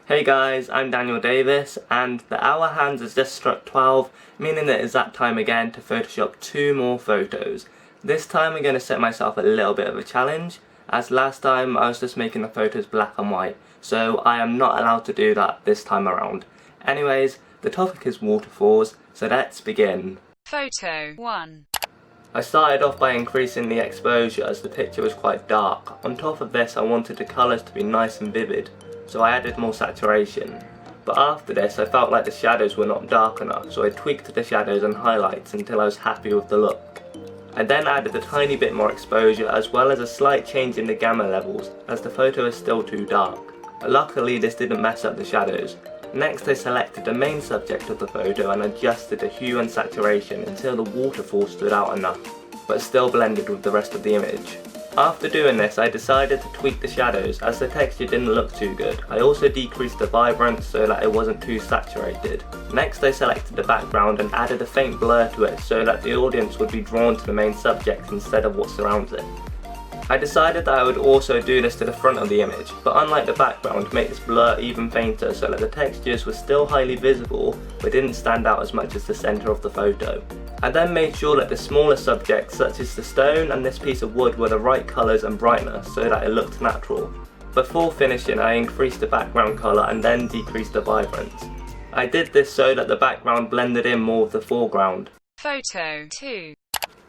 Hey guys, I'm Daniel Davis, and the hour hands has just struck 12, meaning that it's that time again to Photoshop 2 more photos. This time I'm going to set myself a little bit of a challenge, as last time I was just making the photos black and white, so I am not allowed to do that this time around. Anyways, the topic is waterfalls, so let's begin. Photo 1. I started off by increasing the exposure as the picture was quite dark. On top of this I wanted the colours to be nice and vivid, so I added more saturation. But after this I felt like the shadows were not dark enough, so I tweaked the shadows and highlights until I was happy with the look. I then added a tiny bit more exposure as well as a slight change in the gamma levels, as the photo is still too dark. Luckily this didn't mess up the shadows. Next I selected the main subject of the photo and adjusted the hue and saturation until the waterfall stood out enough, but still blended with the rest of the image. After doing this I decided to tweak the shadows as the texture didn't look too good. I also decreased the vibrance so that it wasn't too saturated. Next I selected the background and added a faint blur to it so that the audience would be drawn to the main subject instead of what surrounds it. I decided that I would also do this to the front of the image, but unlike the background, make this blur even fainter so that the textures were still highly visible but didn't stand out as much as the centre of the photo. I then made sure that the smaller subjects such as the stone and this piece of wood were the right colours and brightness so that it looked natural. Before finishing I increased the background colour and then decreased the vibrance. I did this so that the background blended in more with the foreground. Photo 2.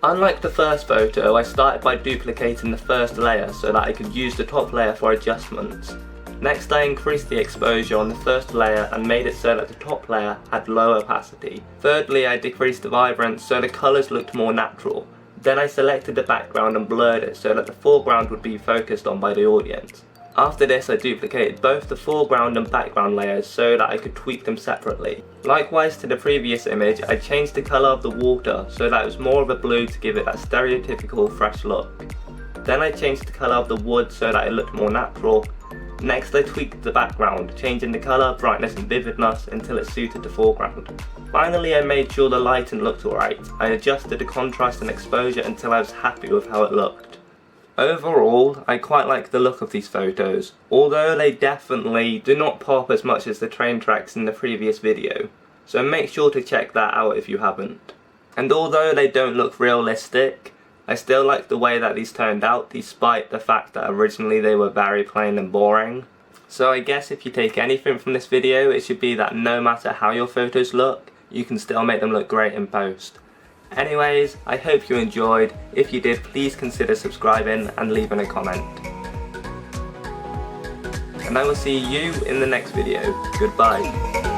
Unlike the first photo, I started by duplicating the first layer so that I could use the top layer for adjustments. Next I increased the exposure on the first layer and made it so that the top layer had low opacity. Thirdly I decreased the vibrance so the colours looked more natural. Then I selected the background and blurred it so that the foreground would be focused on by the audience. After this I duplicated both the foreground and background layers so that I could tweak them separately. Likewise to the previous image, I changed the colour of the water so that it was more of a blue to give it that stereotypical fresh look. Then I changed the colour of the wood so that it looked more natural. Next I tweaked the background, changing the colour, brightness and vividness until it suited the foreground. Finally I made sure the lighting looked alright. I adjusted the contrast and exposure until I was happy with how it looked. Overall, I quite like the look of these photos, although they definitely do not pop as much as the train tracks in the previous video, so make sure to check that out if you haven't. And although they don't look realistic, I still like the way that these turned out despite the fact that originally they were very plain and boring. So I guess if you take anything from this video, it should be that no matter how your photos look, you can still make them look great in post. Anyways, I hope you enjoyed. If you did, please consider subscribing and leaving a comment. And I will see you in the next video. Goodbye.